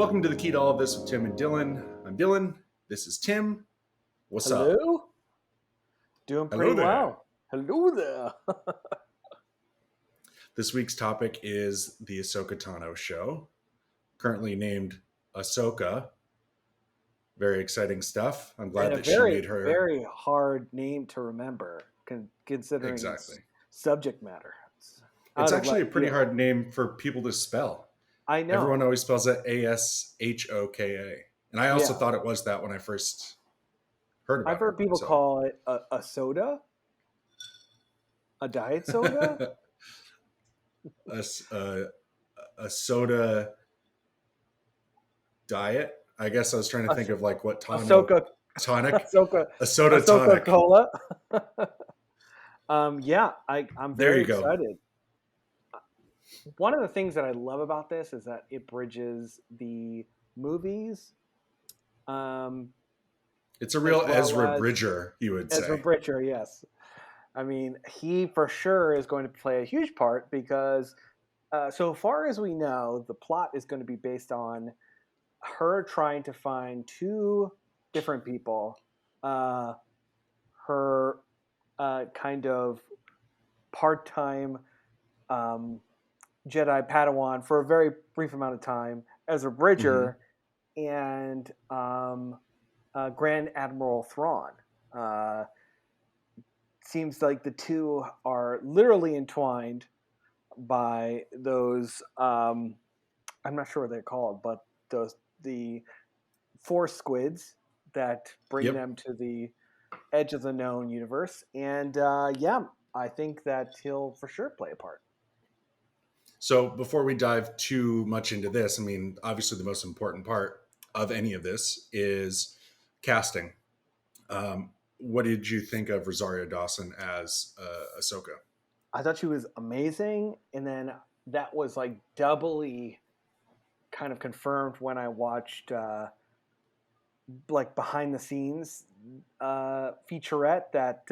Welcome to the Key to All of This with Tim and Dylan. I'm Dylan. This is Tim. What's up? Hello? Doing Hello pretty there. well. Hello there. This week's topic is the Ahsoka Tano show, currently named Ahsoka. Very exciting stuff. I'm glad And a that she very, made her. very hard name to remember, considering Exactly. its subject matter. It's Out of actually a left pretty field. hard name for people to spell. I know. Everyone always spells it Ashoka. And I also Yeah. thought it was that when I first heard about I've heard people so. call it a soda, a diet soda. a soda diet. I guess I was trying to think of like what Ahsoka, tonic, Ahsoka, a soda Ahsoka tonic. Cola. Yeah, I'm There very you go. excited. One of the things that I love about this is that it bridges the movies. It's a real well Ezra as- Bridger, you would Ezra say. Bridger, yes. I mean, he for sure is going to play a huge part because, so far as we know, the plot is going to be based on her trying to find two different people. Her kind of part-time Jedi Padawan for a very brief amount of time, Ezra Bridger, and Grand Admiral Thrawn. Seems like the two are literally entwined by those. I'm not sure what they're called, but the force squids that bring them to the edge of the known universe. And yeah, I think that he'll for sure play a part. So before we dive too much into this, I mean, obviously the most important part of any of this is casting. What did you think of Rosario Dawson as Ahsoka? I thought she was amazing, and then that was like doubly kind of confirmed when I watched like behind the scenes featurette that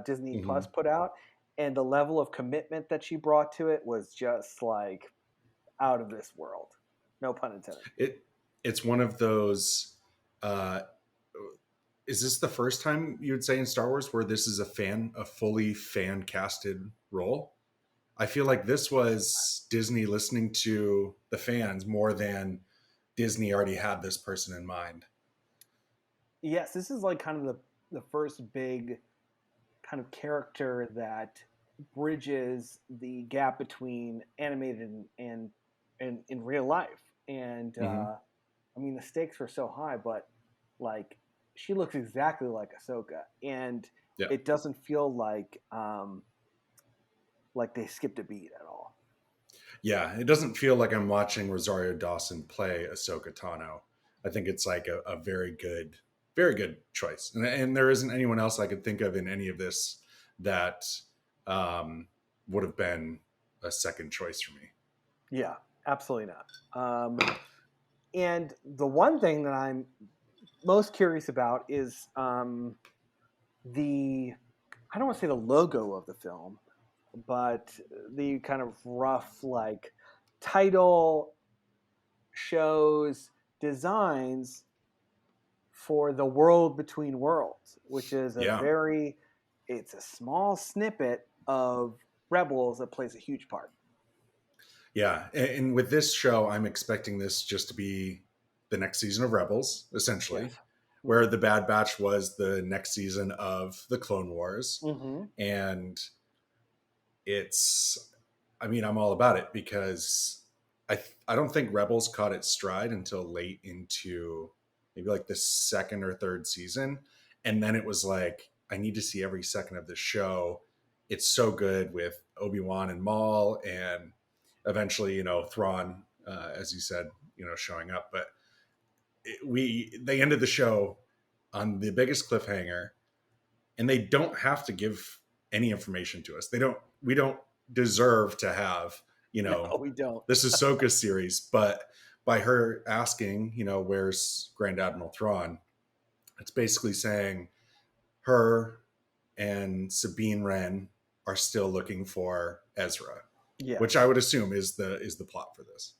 Disney Plus put out, and the level of commitment that she brought to it was just like out of this world. No pun intended. It's one of those. Is this the first time you would say in Star Wars where this is a fully fan casted role? I feel like this was Disney listening to the fans more than Disney already had this person in mind. Yes, this is like kind of the first big kind of character that bridges the gap between animated and in real life. And I mean, the stakes were so high, but like she looks exactly like Ahsoka, and it doesn't feel like they skipped a beat at all. Yeah, it doesn't feel like I'm watching Rosario Dawson play Ahsoka Tano. I think it's like a very good choice. And there isn't anyone else I could think of in any of this that would have been a second choice for me. Yeah, absolutely not. And the one thing that I'm most curious about is I don't want to say the logo of the film, but the kind of rough like title shows designs for the world between worlds, which is it's a small snippet of Rebels that plays a huge part. Yeah, and with this show, I'm expecting this just to be the next season of Rebels, essentially, where the Bad Batch was the next season of the Clone Wars. And I'm all about it because I don't think Rebels caught its stride until late into maybe like the second or third season. And then it was like, I need to see every second of this show. It's so good with Obi Wan and Maul, and eventually, Thrawn, as you said, showing up. But they ended the show on the biggest cliffhanger, and they don't have to give any information to us. We don't deserve to have, No, we don't. This Ahsoka series, but by her asking, where's Grand Admiral Thrawn, it's basically saying her and Sabine Wren are still looking for Ezra, which I would assume is the plot for this.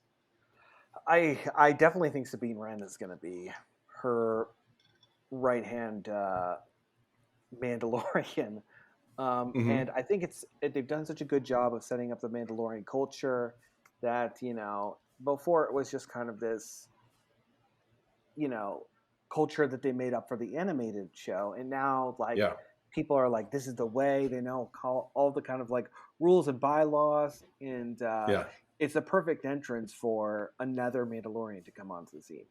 I definitely think Sabine Wren is going to be her right hand Mandalorian. And Hmm. I think they've done such a good job of setting up the Mandalorian culture that, before it was just kind of this, you know, culture that they made up for the animated show. And now, like, Yeah. people are like, this is the way. They know all the kind of like rules and bylaws. And Yeah. it's a perfect entrance for another Mandalorian to come onto the scene.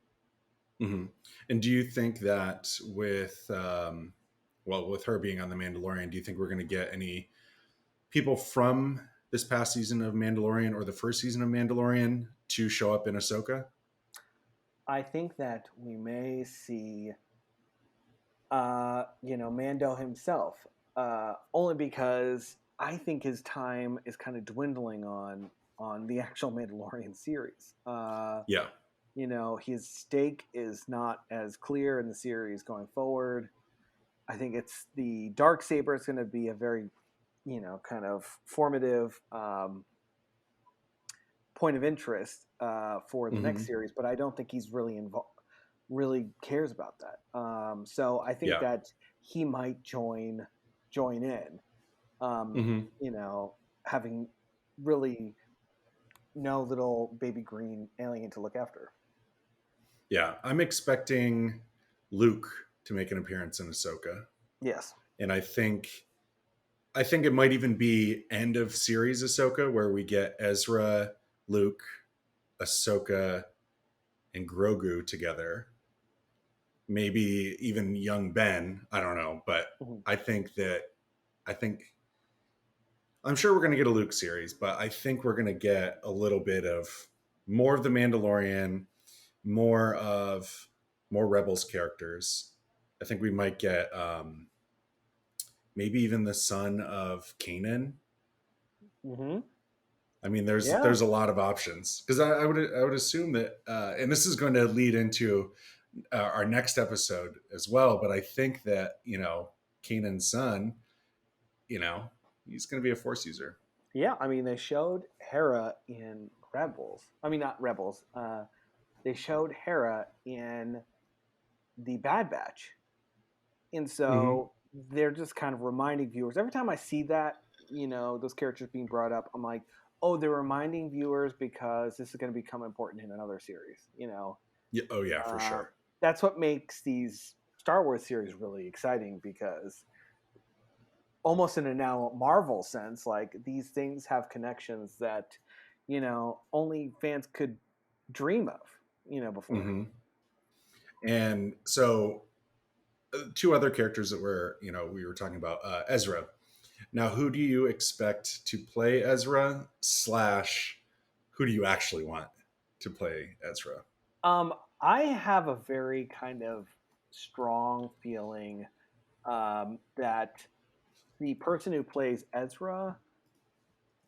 Hmm. And do you think that with, well, with her being on the Mandalorian, do you think we're going to get any people from this past season of Mandalorian or the first season of Mandalorian to show up in Ahsoka? I think that we may see Mando himself. Only because I think his time is kind of dwindling on the actual Mandalorian series. Yeah. His stake is not as clear in the series going forward. I think it's the dark saber is going to be a very, kind of formative point of interest for the next Hmm. series, but I don't think he's really involved, really cares about that. So I think Yeah. that he might join in. Um, Hmm. Having really no little baby green alien to look after. Yeah. I'm expecting Luke to make an appearance in Ahsoka. Yes. And I think it might even be end of series Ahsoka where we get Ezra, Luke, Ahsoka, and Grogu together. Maybe even young Ben. I don't know, but Mhm. I think that I think I'm sure we're going to get a Luke series, but I think we're going to get a little bit of more of the Mandalorian, more of more Rebels characters. I think we might get maybe even the son of Kanan. Mhm. I mean, there's Yeah. there's a lot of options because I would assume that, and this is going to lead into our next episode as well. But I think that Kanan's son, you know, he's going to be a Force user. Yeah. I mean, they showed Hera in Rebels. I mean, not Rebels. They showed Hera in the Bad Batch, and Hmm. so they're just kind of reminding viewers every time I see that, those characters being brought up. I'm like, oh, they're reminding viewers because this is going to become important in another series. Yeah, oh yeah, for Uh, sure. that's what makes these Star Wars series really exciting because almost in a now Marvel sense, like these things have connections that only fans could dream of, before. Hmm. And so, two other characters that we were talking about, Ezra. Now, who do you expect to play Ezra? Slash, who do you actually want to play Ezra? Um, I have a very kind of strong feeling that the person who plays Ezra,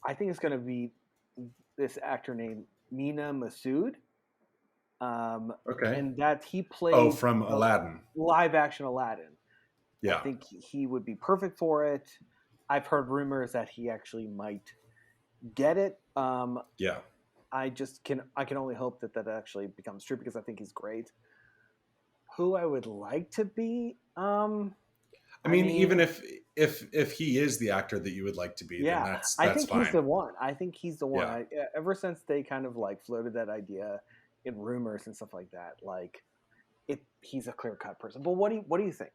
I think it's going to be this actor named Mina Masood, um, Okay. and that he Oh, played from the Aladdin. live action Aladdin. I Yeah. think he would be perfect for it. I've heard rumors that he actually might get it. Yeah. I can only hope that that actually becomes true because I think he's great. Who I would like to be, I I mean, mean, even if he is the actor that you would like to be, then yeah, that's I that's think he's fine. the one. I think he's the one. Yeah. Ever since they kind of like floated that idea in rumors and stuff like that, like he's a clear cut person. But what do you think?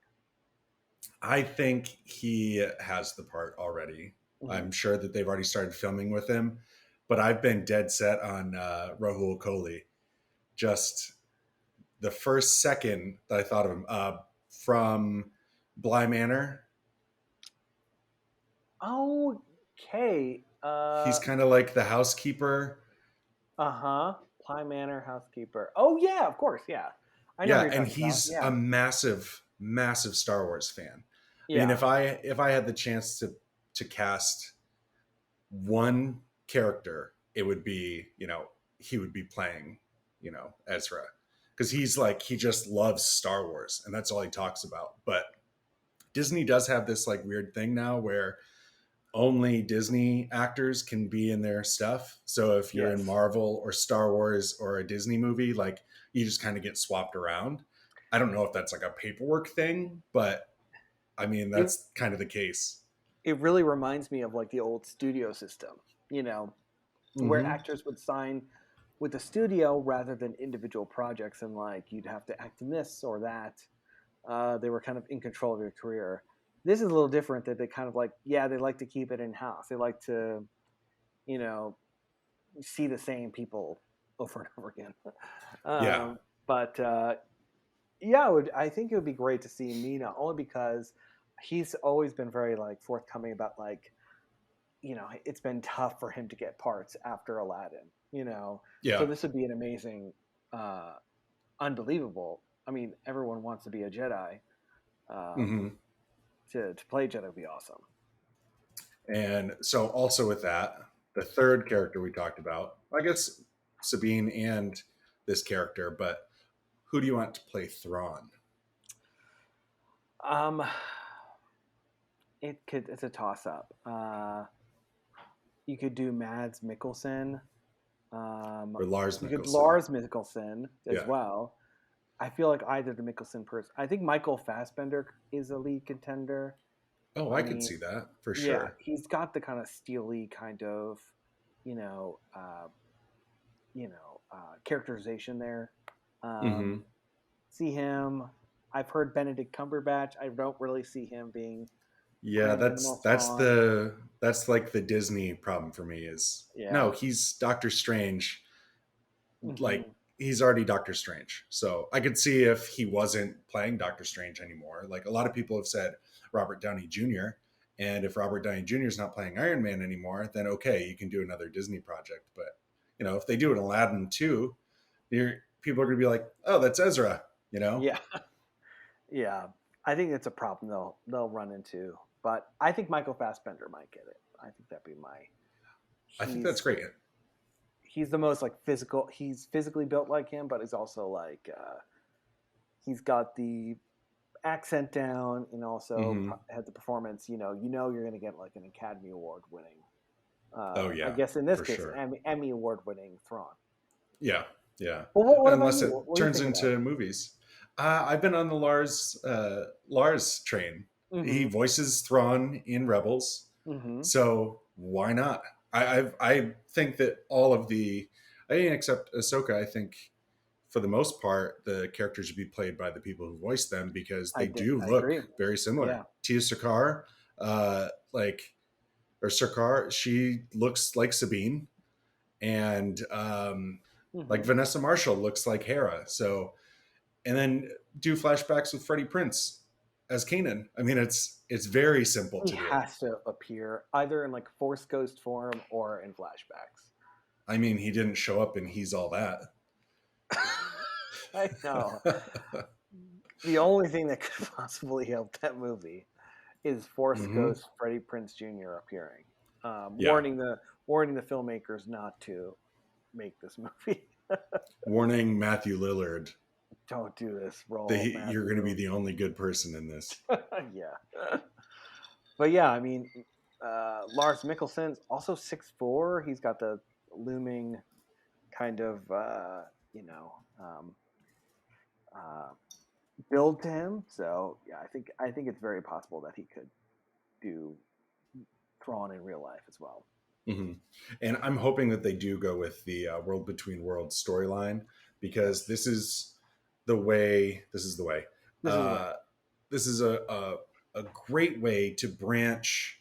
I think he has the part already. Mhm. I'm sure that they've already started filming with him, but I've been dead set on Rahul Kohli. Just the first second that I thought of him, from Bly Manor, Okay. he's kind of like the housekeeper. Uh-huh. Ply Manor housekeeper. Oh yeah, of course. Yeah, I know who Yeah, you're and talking about. he's a Yeah, massive, massive Star Wars fan. I mean, yeah. if I had the chance to cast one character, it would be, he would be playing, Ezra, because he just loves Star Wars and that's all he talks about. But Disney does have this like weird thing now where only Disney actors can be in their stuff. So if you're in Yes. Marvel or Star Wars or a Disney movie, like you just kind of get swapped around. I don't know if that's like a paperwork thing, but I mean, It that's kind of the case. it really reminds me of like the old studio system, you know, where Hmm. actors would sign with the studio rather than individual projects, and like you'd have to act in this or that. They were kind of in control of your career. This is a little different. That they kind of like, yeah, they like to keep it in house. They like to, you know, see the same people over and over again. Yeah. But yeah, I think it would be great to see Mina, only because he's always been very like forthcoming about like, it's been tough for him to get parts after Aladdin. So Yeah. this would be an amazing, uh, unbelievable. I mean, everyone wants to be a Jedi. Um, Hmm. to play Jedi would be awesome. And so, also with that, the third character we talked about, I guess Sabine and this character, but who do you want to play Thrawn? Um, it's a toss up. You could do Mads Mikkelsen. Um, Or Lars you could Mikkelsen? Lars Mikkelsen as Yeah. well. I feel like either the Mikkelsen person. I think Michael Fassbender is a lead contender. Oh, I I could mean, see that for yeah, sure. he's got the kind of steely kind of, you know, uh, characterization there. Hmm. Um, See him. I've heard Benedict Cumberbatch. I don't really see him being Yeah, playing Admiral Thrawn. that's like the Disney problem for me is no, Yeah. he's Doctor Strange. Like Hmm. he's already Doctor Strange. So I could see if he wasn't playing Doctor Strange anymore. Like a lot of people have said Robert Downey Jr. And if Robert Downey Jr. is not playing Iron Man anymore, then okay, you can do another Disney project. But if they do an Aladdin too, people are gonna be like, oh, that's Ezra, you know? Yeah. Yeah. I think it's a problem they'll run into. But I think Michael Fassbender might get it. I think that'd be my. I think that's He's great. he's the most like physical. He's physically built like him, but he's also like he's got the accent down, and also Hmm. had the performance. You're going to get like an Academy Award winning. Oh I yeah, guess in this for case, sure. Emmy Award winning Thrawn. Yeah, yeah. Well, what about Unless you? it What are you turns thinking of? into movies. I've been on the Lars train. He Mm-hmm. voices Thrawn in Rebels, Mm-hmm. so why not? I think that all of the, I mean, except Ahsoka, I think for the most part the characters should be played by the people who voice them because they do I look agree. very similar. Yeah. Tia Sakar, like or Sakar, she looks like Sabine, and like Mm-hmm. Vanessa Marshall looks like Hera. So, and then do flashbacks with Freddie Prinze as Kanan. I mean, it's very simple He to do. has to appear either in like Force Ghost form or in flashbacks. I mean, he didn't show up and he's all that. I know. The only thing that could possibly help that movie is Force Hmm. Ghost Freddie Prinze Jr. appearing, Yeah. warning the filmmakers not to make this movie. Warning Matthew Lillard. Don't do this, roll You're going to be Matthew. the only good person in this. Yeah, but yeah, I mean, Lars Mikkelsen's also 6'4". He's got the looming kind of you know um, uh, build to him. So yeah, I think it's very possible that he could do Thrawn in real life as well. Hmm. And I'm hoping that they do go with the World Between Worlds storyline because Yes, the way. This is the way. this is the way. Uh, this is a great way to branch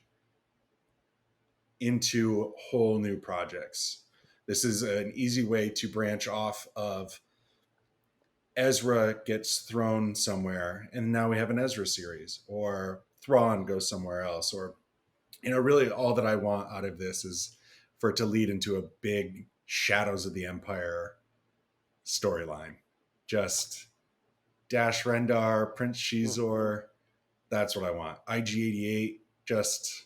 into whole new projects. This is an easy way to branch off of Ezra gets thrown somewhere, and now we have an Ezra series, or Thrawn goes somewhere else, or really all that I want out of this is for it to lead into a big Shadows of the Empire storyline. Just Dash Rendar, Prince Mhm. Shizor. That's what I want. IG-88, just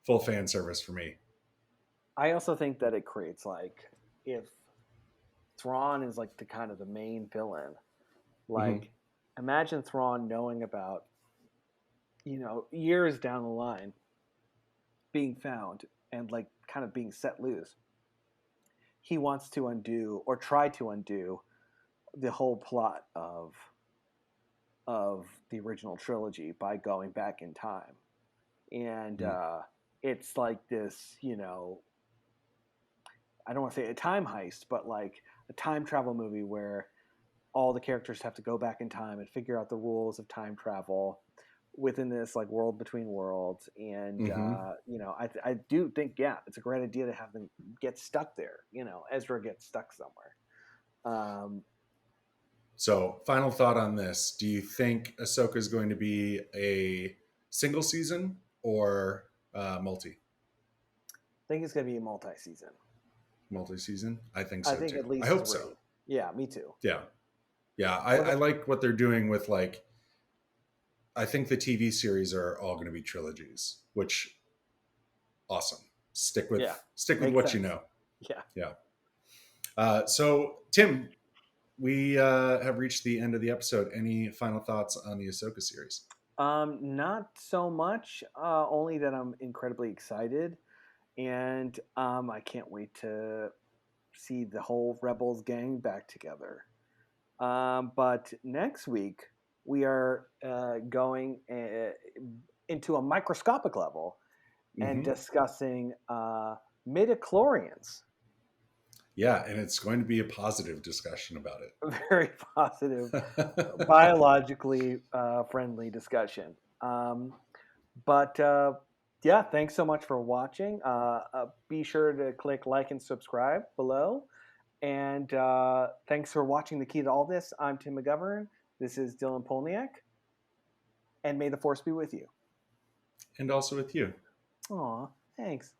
full fan service for me. I also think that it creates like if Thrawn is like the kind of the main villain, Hmm. like imagine Thrawn knowing about years down the line being found and like kind of being set loose, he wants to undo or try to undo the whole plot of the original trilogy by going back in time. And Mm. it's like this, I don't want to say a time heist, but like a time travel movie where all the characters have to go back in time and figure out the rules of time travel within this like world between worlds. And Mm-hmm. I do think, yeah, it's a great idea to have them get stuck there. Ezra gets stuck somewhere. um, So, final thought on this: do you think Ahsoka is going to be a single season or multi? I think it's going to be a multi-season. Multi-season? I think I so think too. at I least hope so. three. Yeah, me too. Yeah, yeah. I What? like what they're doing with like. I think the TV series are all going to be trilogies, which awesome. Yeah, Stick with makes what you sense. know. Yeah. Yeah. So Tim, we have reached the end of the episode. Any final thoughts on the Ahsoka series? Not so much. Only that I'm incredibly excited, and I can't wait to see the whole Rebels gang back together. But next week we are going into a microscopic level and Mm-hmm. discussing midichlorians. Yeah, and it's going to be a positive discussion about Very positive, it. biologically friendly discussion. But yeah, thanks so much for watching. Be sure to click like and subscribe below. And thanks for watching The Key to All This. I'm Tim McGovern. This is Dylan Polniak. And may the force be with you. And also with you. Aw, thanks.